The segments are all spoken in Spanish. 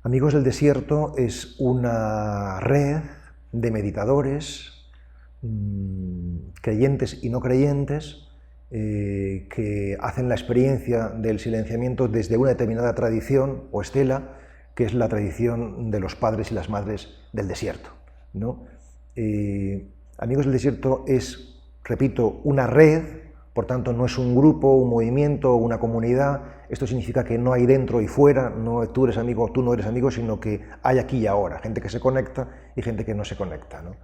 Amigos del Desierto es una red de meditadores, creyentes y no creyentes, que hacen la experiencia del silenciamiento desde una determinada tradición o estela, que es la tradición de los padres y las madres del desierto, ¿no? Amigos del Desierto es, repito, una red, por tanto no es un grupo, un movimiento, una comunidad. Esto significa que no hay dentro y fuera, no tú eres amigo o tú no eres amigo, sino que hay aquí y ahora, gente que se conecta y gente que no se conecta, ¿no?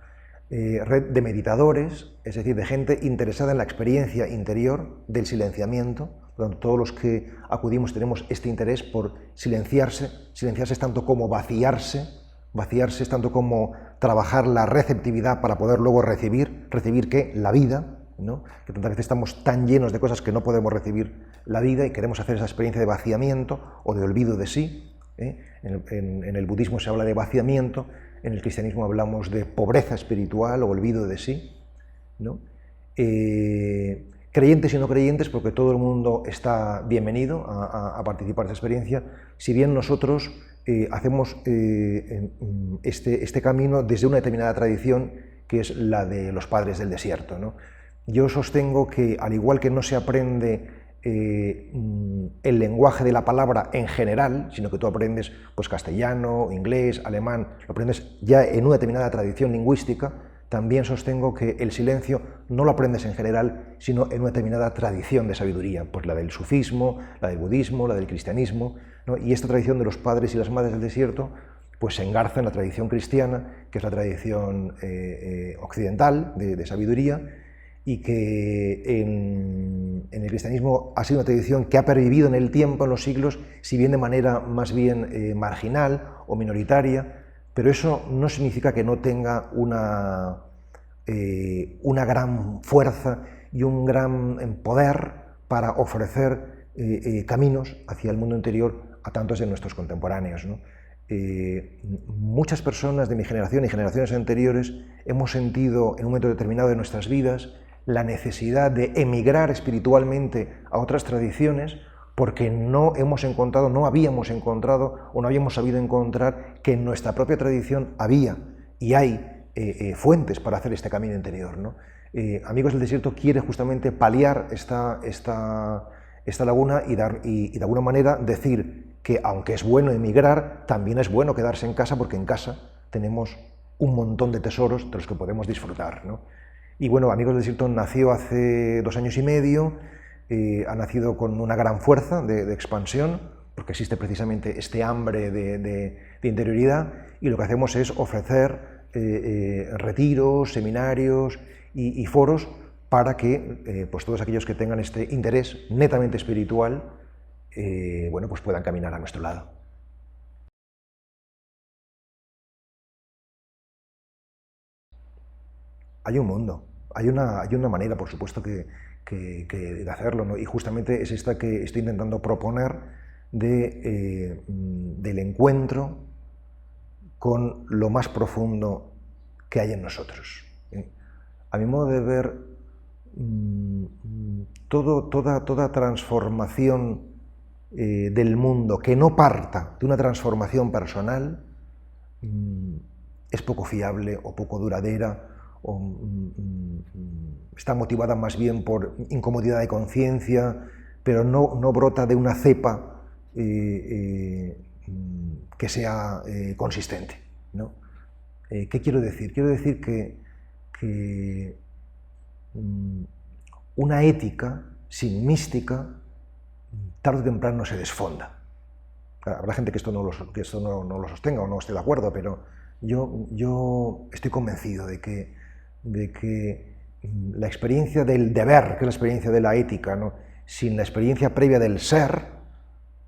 Red de meditadores, es decir, de gente interesada en la experiencia interior del silenciamiento. Por tanto, todos los que acudimos tenemos este interés por silenciarse. Silenciarse es tanto como vaciarse es tanto como trabajar la receptividad para poder luego recibir. ¿Recibir qué? La vida, ¿no? Que tantas veces estamos tan llenos de cosas que no podemos recibir la vida y queremos hacer esa experiencia de vaciamiento o de olvido de sí. En el budismo se habla de vaciamiento, en el cristianismo hablamos de pobreza espiritual o olvido de sí, ¿no? Creyentes y no creyentes, porque todo el mundo está bienvenido a participar de esa experiencia, si bien nosotros hacemos este camino desde una determinada tradición, que es la de los padres del desierto, ¿no? Yo sostengo que, al igual que no se aprende el lenguaje de la palabra en general, sino que tú aprendes pues, castellano, inglés, alemán, lo aprendes ya en una determinada tradición lingüística, también sostengo que el silencio no lo aprendes en general, sino en una determinada tradición de sabiduría, pues la del sufismo, la del budismo, la del cristianismo, ¿no? Y esta tradición de los padres y las madres del desierto pues se engarza en la tradición cristiana, que es la tradición occidental de sabiduría, y que en el cristianismo ha sido una tradición que ha pervivido en el tiempo, en los siglos, si bien de manera más bien marginal o minoritaria, pero eso no significa que no tenga una gran fuerza y un gran poder para ofrecer caminos hacia el mundo interior a tantos de nuestros contemporáneos, ¿no? Muchas personas de mi generación y generaciones anteriores hemos sentido en un momento determinado de nuestras vidas la necesidad de emigrar espiritualmente a otras tradiciones porque no habíamos encontrado o no habíamos sabido encontrar que en nuestra propia tradición había y hay fuentes para hacer este camino interior, ¿no? Amigos del Desierto quiere justamente paliar esta laguna y de alguna manera decir que aunque es bueno emigrar, también es bueno quedarse en casa, porque en casa tenemos un montón de tesoros de los que podemos disfrutar, ¿no? Y bueno, Amigos del Desierto nació hace 2 años y medio, ha nacido con una gran fuerza de expansión, porque existe precisamente este hambre de interioridad, y lo que hacemos es ofrecer retiros, seminarios y foros para que pues todos aquellos que tengan este interés netamente espiritual bueno, pues puedan caminar a nuestro lado. Hay un mundo, hay una manera, por supuesto, de hacerlo, ¿no? Y justamente es esta que estoy intentando proponer del encuentro con lo más profundo que hay en nosotros. A mi modo de ver, toda transformación del mundo que no parta de una transformación personal es poco fiable o poco duradera, o está motivada más bien por incomodidad de conciencia, pero no brota de una cepa que sea consistente, ¿no? ¿Qué quiero decir? Quiero decir que una ética sin mística tarde o temprano se desfonda. Habrá gente que esto no lo sostenga o no esté de acuerdo, pero yo estoy convencido de que la experiencia del deber, que es la experiencia de la ética, ¿no?, sin la experiencia previa del ser,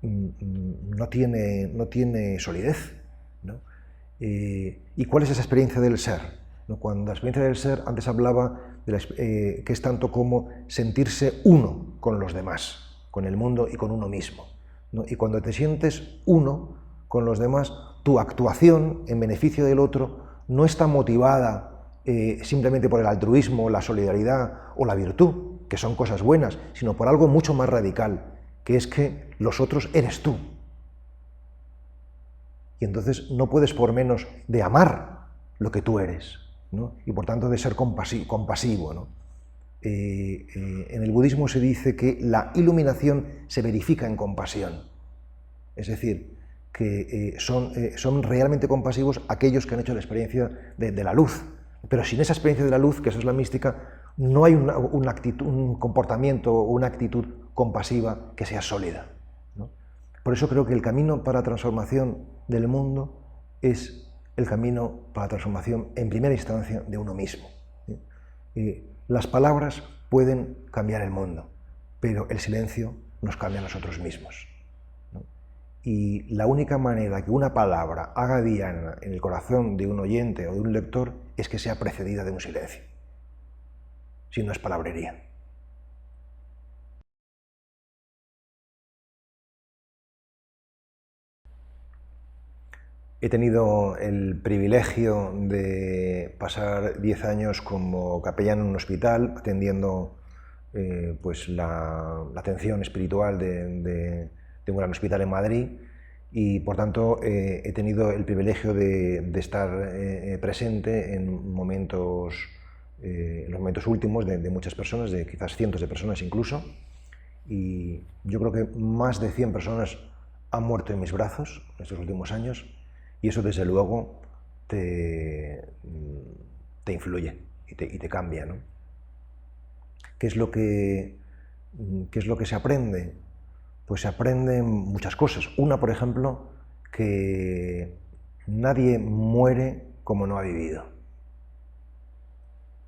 no tiene solidez, ¿no? ¿Y cuál es esa experiencia del ser? ¿No? Cuando la experiencia del ser, antes hablaba que es tanto como sentirse uno con los demás, con el mundo y con uno mismo, ¿no? Y cuando te sientes uno con los demás, tu actuación en beneficio del otro no está motivada simplemente por el altruismo, la solidaridad o la virtud, que son cosas buenas, sino por algo mucho más radical, que es que los otros eres tú. Y entonces no puedes por menos de amar lo que tú eres, ¿no? Y por tanto de ser compasivo, ¿no? En el budismo se dice que la iluminación se verifica en compasión. Es decir, que son realmente compasivos aquellos que han hecho la experiencia de la luz. Pero sin esa experiencia de la luz, que eso es la mística, no hay un comportamiento o una actitud compasiva que sea sólida, ¿no? Por eso creo que el camino para la transformación del mundo es el camino para la transformación, en primera instancia, de uno mismo. Las palabras pueden cambiar el mundo, pero el silencio nos cambia a nosotros mismos, ¿no? Y la única manera que una palabra haga diana en el corazón de un oyente o de un lector es que sea precedida de un silencio. Si no es palabrería. He tenido el privilegio de pasar 10 años como capellán en un hospital, atendiendo pues la atención espiritual de un gran hospital en Madrid, y por tanto he tenido el privilegio de estar presente en los momentos últimos de muchas personas, de quizás cientos de personas incluso, y yo creo que más de 100 personas han muerto en mis brazos en estos últimos años. Y eso, desde luego, te influye y te cambia, ¿no? ¿Qué es lo que se aprende? Pues se aprenden muchas cosas. Una, por ejemplo, que nadie muere como no ha vivido.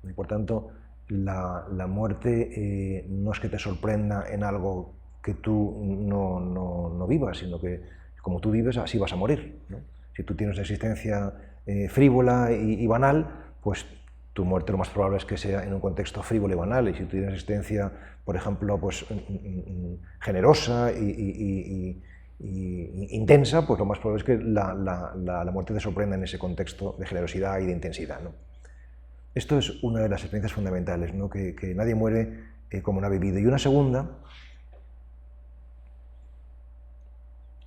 Y por tanto, la muerte no es que te sorprenda en algo que tú no vivas, sino que como tú vives, así vas a morir, ¿no? Si tú tienes una existencia frívola y banal, pues tu muerte lo más probable es que sea en un contexto frívolo y banal. Y si tú tienes una existencia, por ejemplo, pues, generosa y intensa, pues lo más probable es que la muerte te sorprenda en ese contexto de generosidad y de intensidad, ¿no? Esto es una de las experiencias fundamentales, ¿no? Que nadie muere como no ha vivido. Y una segunda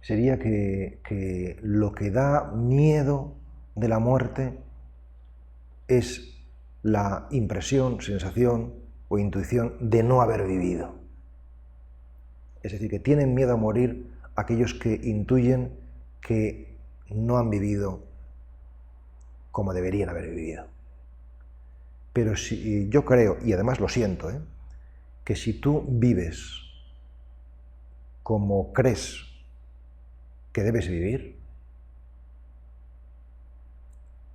sería que lo que da miedo de la muerte es la impresión, sensación o intuición de no haber vivido. Es decir, que tienen miedo a morir aquellos que intuyen que no han vivido como deberían haber vivido. Pero si, yo creo, y además lo siento, que si tú vives como crees que debes vivir,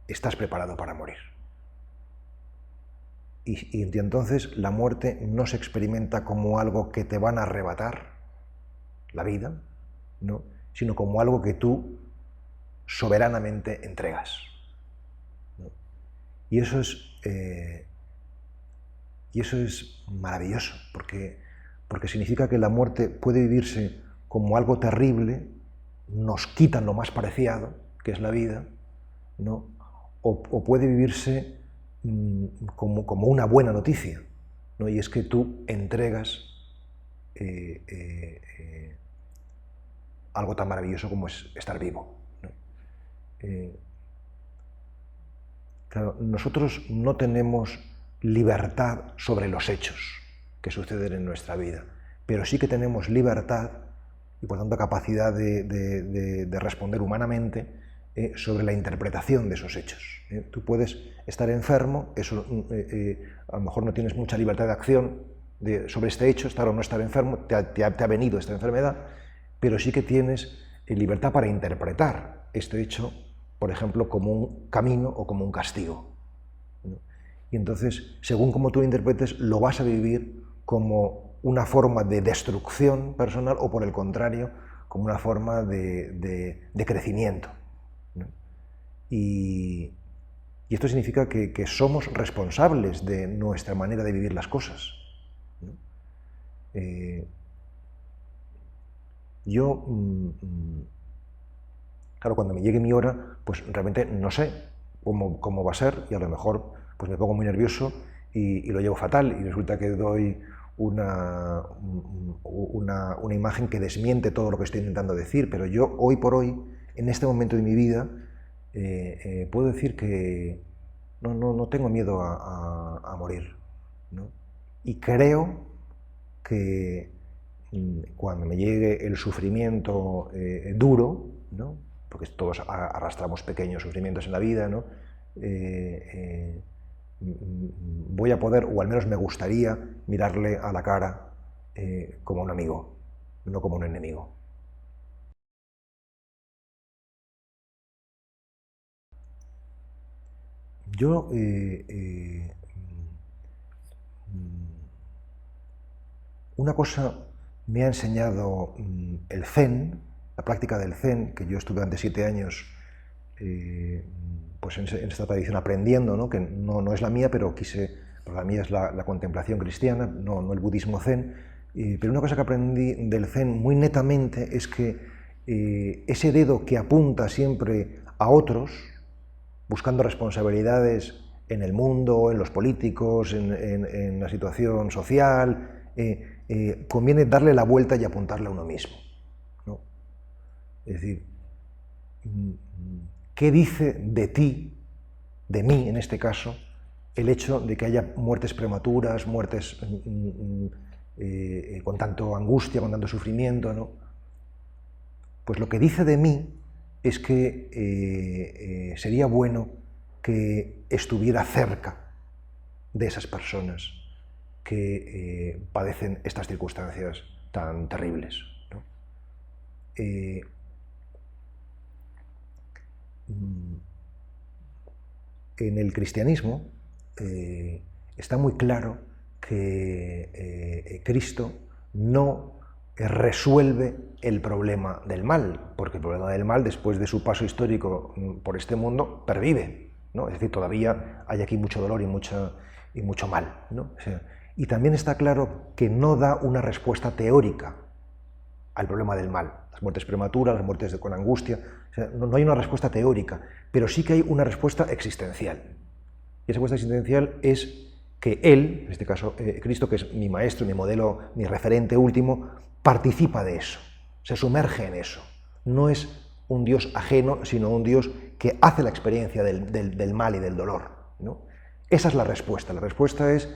estás preparado para morir. Y entonces la muerte no se experimenta como algo que te van a arrebatar, la vida, ¿no? Sino como algo que tú soberanamente entregas, ¿no? Y eso es maravilloso, porque significa que la muerte puede vivirse como algo terrible, nos quitan lo más preciado, que es la vida, ¿no? O puede vivirse como una buena noticia, ¿no? Y es que tú entregas algo tan maravilloso como es estar vivo, ¿no? Claro, nosotros no tenemos libertad sobre los hechos que suceden en nuestra vida, pero sí que tenemos libertad y por tanto capacidad de responder humanamente sobre la interpretación de esos hechos. Tú puedes estar enfermo, eso a lo mejor no tienes mucha libertad de acción sobre este hecho, estar o no estar enfermo, te ha venido esta enfermedad, pero sí que tienes libertad para interpretar este hecho, por ejemplo, como un camino o como un castigo, ¿no? Y entonces, según como tú lo interpretes, lo vas a vivir como una forma de destrucción personal o, por el contrario, como una forma de crecimiento, ¿no? Y esto significa que somos responsables de nuestra manera de vivir las cosas, ¿no? Yo, claro, cuando me llegue mi hora, pues realmente no sé cómo va a ser, y a lo mejor pues me pongo muy nervioso y lo llevo fatal, y resulta que doy una imagen que desmiente todo lo que estoy intentando decir, pero yo hoy por hoy en este momento de mi vida puedo decir que no tengo miedo a morir, ¿no? Y creo que cuando me llegue el sufrimiento duro, ¿no? Porque todos arrastramos pequeños sufrimientos en la vida, ¿no? Voy a poder, o al menos me gustaría, mirarle a la cara como un amigo, no como un enemigo. Yo una cosa me ha enseñado el Zen, la práctica del Zen, que yo estuve durante 7 años pues en esta tradición aprendiendo, ¿no? Que no es la mía, pero quise, porque la mía es la contemplación cristiana, no el budismo Zen, pero una cosa que aprendí del Zen muy netamente es que ese dedo que apunta siempre a otros, buscando responsabilidades en el mundo, en los políticos, en la situación social, conviene darle la vuelta y apuntarle a uno mismo, ¿no? Es decir, ¿qué dice de ti, de mí en este caso, el hecho de que haya muertes prematuras, muertes con tanto angustia, con tanto sufrimiento, ¿no? Pues lo que dice de mí es que sería bueno que estuviera cerca de esas personas que padecen estas circunstancias tan terribles, ¿no? En el cristianismo está muy claro que Cristo no resuelve el problema del mal, porque el problema del mal, después de su paso histórico por este mundo, pervive, ¿no? Es decir, todavía hay aquí mucho dolor y mucho mal, ¿no? O sea, y también está claro que no da una respuesta teórica al problema del mal, las muertes prematuras, las muertes con angustia, o sea, no hay una respuesta teórica, pero sí que hay una respuesta existencial. Y esa respuesta existencial es que Él, en este caso Cristo, que es mi maestro, mi modelo, mi referente último, participa de eso, se sumerge en eso. No es un Dios ajeno, sino un Dios que hace la experiencia del mal y del dolor, ¿no? Esa es la respuesta es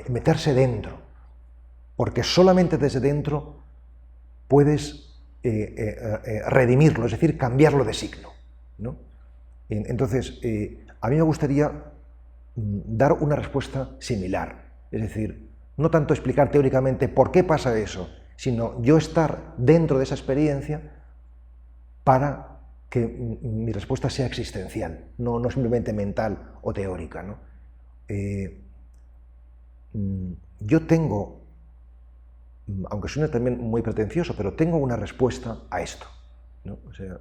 meterse dentro, porque solamente desde dentro puedes redimirlo, es decir, cambiarlo de signo, ¿no? Entonces, a mí me gustaría dar una respuesta similar, es decir, no tanto explicar teóricamente por qué pasa eso, sino yo estar dentro de esa experiencia para que mi respuesta sea existencial, no simplemente mental o teórica, ¿no? Yo tengo, aunque suene también muy pretencioso, pero tengo una respuesta a esto, ¿no? O sea,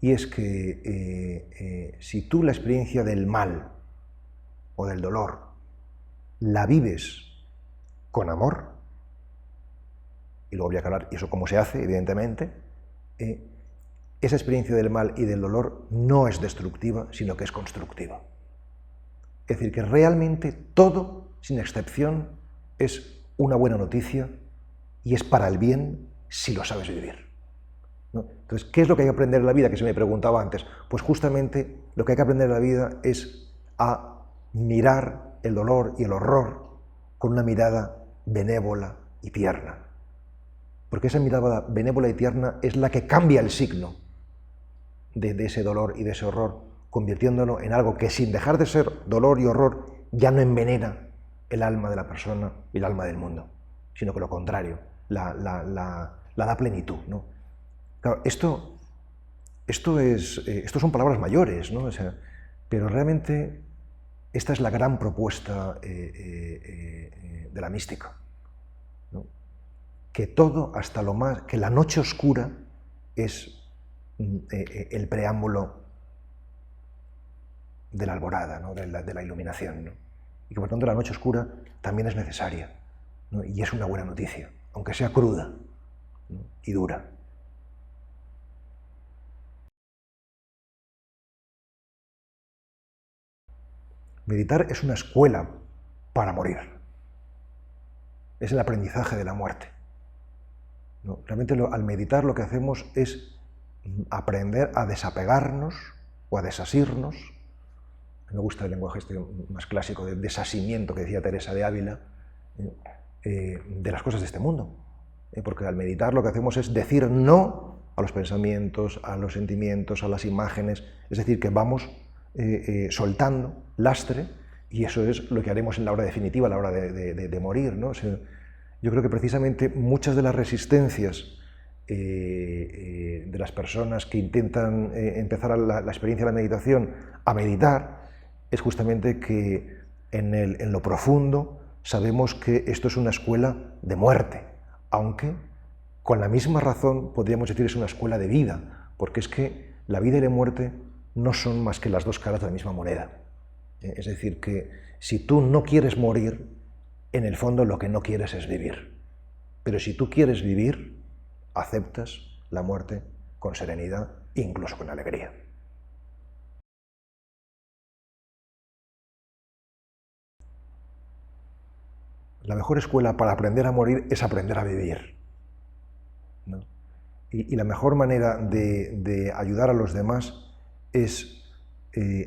y es que si tú la experiencia del mal o del dolor la vives con amor, y luego voy a aclarar eso cómo se hace, evidentemente, esa experiencia del mal y del dolor no es destructiva, sino que es constructiva. Es decir, que realmente todo, sin excepción, es una buena noticia y es para el bien si lo sabes vivir, ¿no? Entonces, ¿qué es lo que hay que aprender en la vida? Que se me preguntaba antes. Pues justamente lo que hay que aprender en la vida es a mirar el dolor y el horror con una mirada benévola y tierna. Porque esa mirada benévola y tierna es la que cambia el signo de ese dolor y de ese horror, convirtiéndolo en algo que, sin dejar de ser dolor y horror, ya no envenena el alma de la persona y el alma del mundo, sino que lo contrario, la da plenitud, ¿no? Claro, esto son palabras mayores, ¿no? O sea, pero realmente esta es la gran propuesta de la mística, ¿no? Que todo, hasta lo más, que la noche oscura es el preámbulo de la alborada, ¿no? de la iluminación, ¿no? Y que por tanto la noche oscura también es necesaria, ¿no? Y es una buena noticia, aunque sea cruda, ¿no? Y dura. Meditar es una escuela para morir. Es el aprendizaje de la muerte. ¿no? Realmente al meditar lo que hacemos es aprender a desapegarnos o a desasirnos. Me gusta el lenguaje este más clásico de desasimiento que decía Teresa de Ávila, de las cosas de este mundo. Porque al meditar lo que hacemos es decir no a los pensamientos, a los sentimientos, a las imágenes, es decir, que vamos soltando lastre, y eso es lo que haremos en la hora definitiva, a la hora de morir, ¿no? O sea, yo creo que precisamente muchas de las resistencias de las personas que intentan empezar la experiencia de la meditación a meditar es justamente que en lo profundo sabemos que esto es una escuela de muerte, aunque con la misma razón podríamos decir es una escuela de vida, porque es que la vida y la muerte no son más que las dos caras de la misma moneda. Es decir, que si tú no quieres morir, en el fondo lo que no quieres es vivir. Pero si tú quieres vivir, aceptas la muerte con serenidad, incluso con alegría. La mejor escuela para aprender a morir es aprender a vivir, ¿no? Y la mejor manera de ayudar a los demás es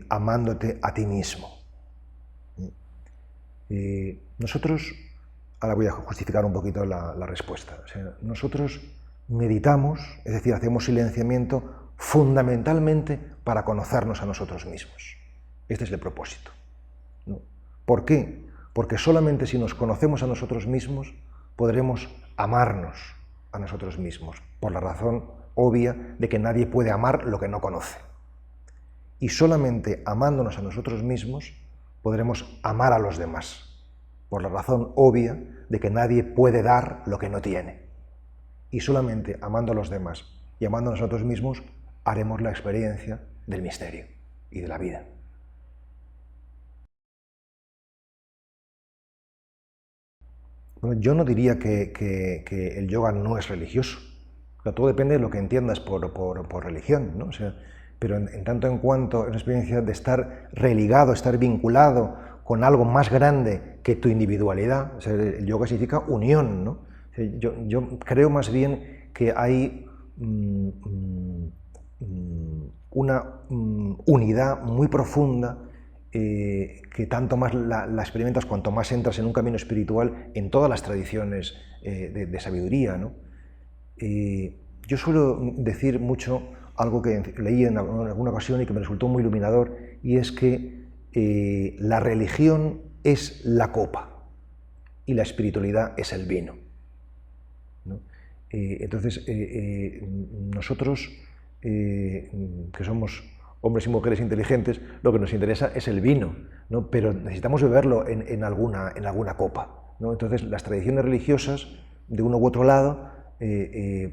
amándote a ti mismo. Nosotros, ahora voy a justificar un poquito la respuesta, o sea, nosotros meditamos, es decir, hacemos silenciamiento fundamentalmente para conocernos a nosotros mismos. Este es el propósito, ¿no? ¿Por qué? Porque solamente si nos conocemos a nosotros mismos podremos amarnos a nosotros mismos, por la razón obvia de que nadie puede amar lo que no conoce. Y solamente amándonos a nosotros mismos podremos amar a los demás, por la razón obvia de que nadie puede dar lo que no tiene. Y solamente amando a los demás y amando a nosotros mismos haremos la experiencia del misterio y de la vida. Bueno, yo no diría que el yoga no es religioso. O sea, todo depende de lo que entiendas por religión, ¿no? O sea, pero en tanto en cuanto es una experiencia de estar religado, estar vinculado con algo más grande que tu individualidad. O sea, el yoga significa unión, ¿no? O sea, yo creo más bien que hay una unidad muy profunda que tanto más la experimentas cuanto más entras en un camino espiritual en todas las tradiciones de sabiduría, ¿no? Yo suelo decir mucho algo que leí en alguna ocasión y que me resultó muy iluminador, y es que la religión es la copa y la espiritualidad es el vino, ¿no? Entonces, nosotros, que somos hombres y mujeres inteligentes, lo que nos interesa es el vino, ¿no? Pero necesitamos beberlo en alguna copa, ¿no? Entonces, las tradiciones religiosas, de uno u otro lado,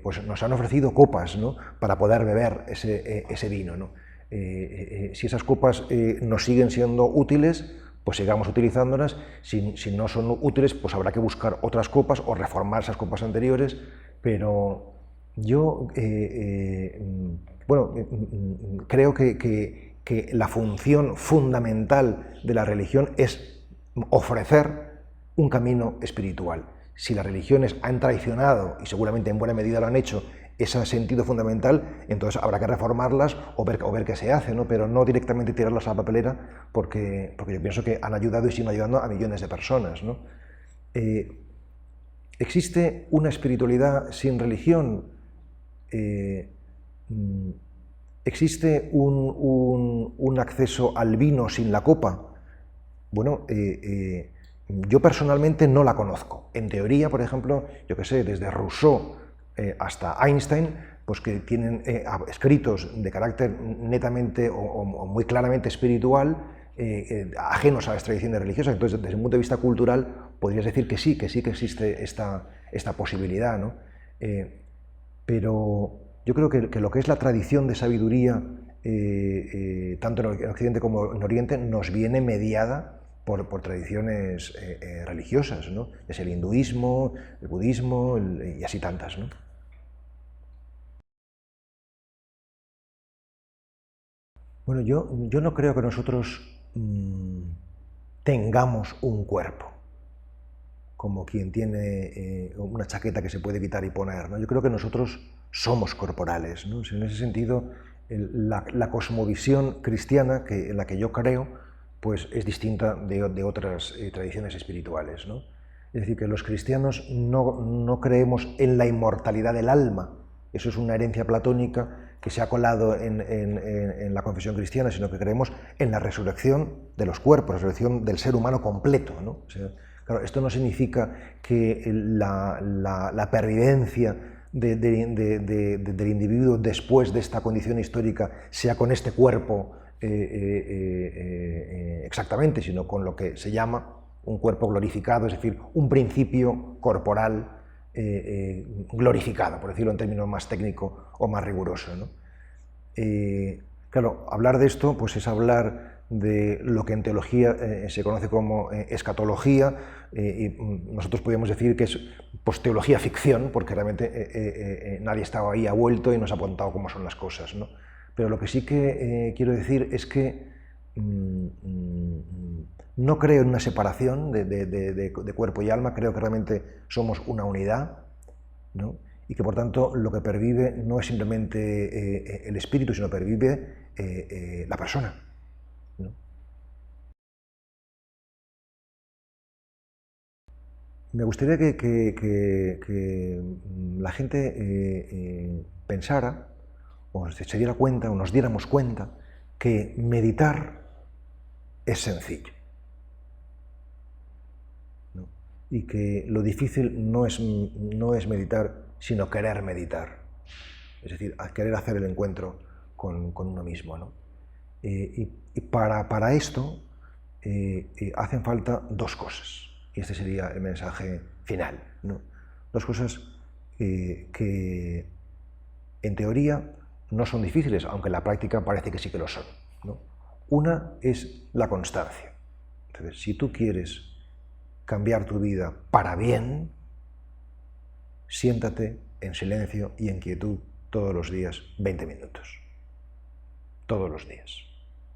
pues nos han ofrecido copas, ¿no? Para poder beber ese vino, ¿no? Si esas copas nos siguen siendo útiles, pues sigamos utilizándolas. Si no son útiles, pues habrá que buscar otras copas o reformar esas copas anteriores. Pero yo creo que la función fundamental de la religión es ofrecer un camino espiritual. Si las religiones han traicionado, y seguramente en buena medida lo han hecho, ese sentido fundamental, entonces habrá que reformarlas o ver qué se hace, ¿no? Pero no directamente tirarlas a la papelera, porque yo pienso que han ayudado y siguen ayudando a millones de personas, ¿no? ¿Existe una espiritualidad sin religión? ¿Existe un acceso al vino sin la copa? Bueno, yo personalmente no la conozco. En teoría, por ejemplo, yo que sé, desde Rousseau hasta Einstein, pues que tienen escritos de carácter netamente o muy claramente espiritual, ajenos a las tradiciones religiosas. Entonces, desde un punto de vista cultural, podrías decir que sí que existe esta posibilidad, ¿no? Pero yo creo que lo que es la tradición de sabiduría, tanto en Occidente como en Oriente, nos viene mediada por tradiciones religiosas, ¿no? Es el hinduismo, el budismo y así tantas, ¿no? Bueno, yo no creo que nosotros tengamos un cuerpo como quien tiene una chaqueta que se puede quitar y poner, ¿no? Yo creo que nosotros somos corporales, ¿no? En ese sentido, la cosmovisión cristiana en la que yo creo, pues es distinta de otras tradiciones espirituales, ¿no? Es decir, que los cristianos no creemos en la inmortalidad del alma. Eso es una herencia platónica que se ha colado en la confesión cristiana, sino que creemos en la resurrección de los cuerpos, la resurrección del ser humano completo, ¿no? O sea, claro, esto no significa que la pervivencia del individuo después de esta condición histórica sea con este cuerpo exactamente, sino con lo que se llama un cuerpo glorificado, es decir, un principio corporal glorificado, por decirlo en términos más técnicos o más rigurosos, ¿no? Claro, hablar de esto pues es hablar de lo que en teología se conoce como escatología, y nosotros podríamos decir que es pues, teología ficción, porque realmente nadie estaba ahí, ha vuelto y nos ha apuntado cómo son las cosas, ¿no? Pero lo que sí que quiero decir es que no creo en una separación de cuerpo y alma, creo que realmente somos una unidad, ¿no? Y que por tanto lo que pervive no es simplemente el espíritu, sino pervive la persona, ¿no? Me gustaría que la gente pensara, o se diera cuenta, o nos diéramos cuenta, que meditar es sencillo, ¿no? Y que lo difícil no es meditar, sino querer meditar. Es decir, querer hacer el encuentro con uno mismo, ¿no? Y para esto hacen falta dos cosas. Y este sería el mensaje final, ¿no? Dos cosas que en teoría no son difíciles, aunque en la práctica parece que sí que lo son, ¿no? Una es la constancia. Entonces, si tú quieres cambiar tu vida para bien, siéntate en silencio y en quietud todos los días 20 minutos. Todos los días.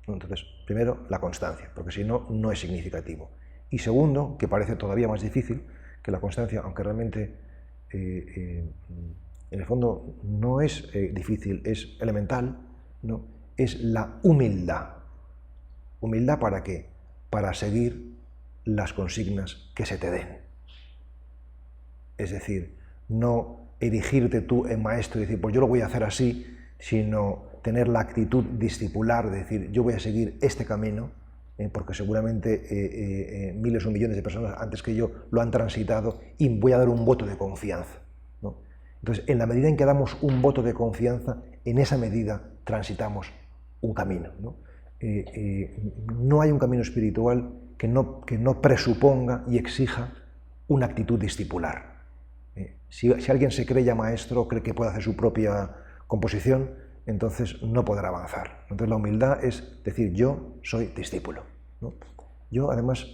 Entonces, primero, la constancia, porque si no, no es significativo. Y segundo, que parece todavía más difícil, que la constancia, aunque realmente en el fondo no es difícil, es elemental, ¿no? Es la humildad. ¿Humildad para qué? Para seguir las consignas que se te den. Es decir, no erigirte tú en maestro y decir, pues yo lo voy a hacer así, sino tener la actitud discipular, de decir, yo voy a seguir este camino, porque seguramente miles o millones de personas antes que yo lo han transitado y voy a dar un voto de confianza, ¿no? Entonces, en la medida en que damos un voto de confianza, en esa medida transitamos un camino, ¿no? No hay un camino espiritual que no presuponga y exija una actitud discipular. Si alguien se cree ya maestro o cree que puede hacer su propia composición, entonces no podrá avanzar. Entonces la humildad es decir, yo soy discípulo, ¿no? Yo, además,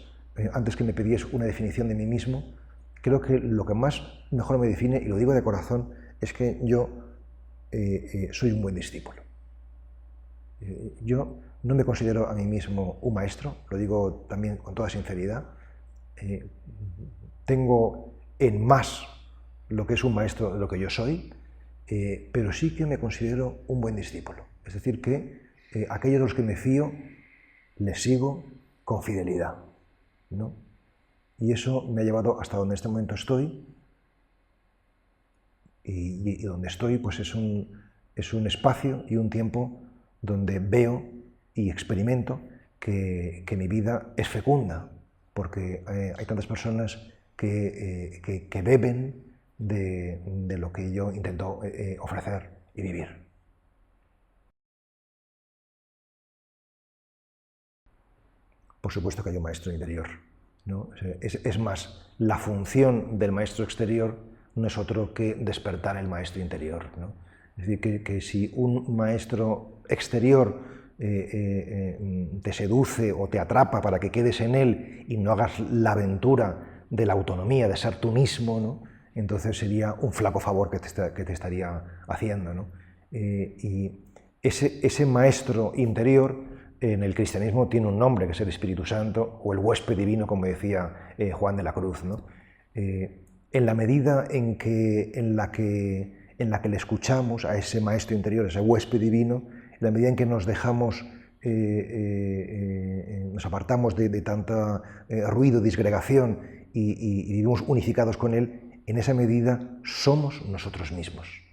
antes que me pidies una definición de mí mismo, creo que lo que más mejor me define, y lo digo de corazón, es que yo soy un buen discípulo. Yo no me considero a mí mismo un maestro, lo digo también con toda sinceridad. Tengo en más lo que es un maestro de lo que yo soy, pero sí que me considero un buen discípulo. Es decir, que aquellos de los que me fío, les sigo con fidelidad, ¿no? Y eso me ha llevado hasta donde en este momento estoy, y donde estoy pues es un espacio y un tiempo donde veo y experimento que mi vida es fecunda, porque hay tantas personas que beben de lo que yo intento ofrecer y vivir. Por supuesto que hay un maestro interior, ¿no? Es más, la función del maestro exterior no es otro que despertar el maestro interior, ¿no? Es decir, que si un maestro exterior te seduce o te atrapa para que quedes en él y no hagas la aventura de la autonomía, de ser tú mismo, ¿no? Entonces sería un flaco favor que te estaría haciendo, ¿no? Y ese maestro interior en el cristianismo tiene un nombre, que es el Espíritu Santo, o el huésped divino, como decía Juan de la Cruz, ¿no? En la medida en la que le escuchamos a ese maestro interior, a ese huésped divino, en la medida en que nos dejamos, nos apartamos de tanta ruido, disgregación y vivimos unificados con él, en esa medida somos nosotros mismos.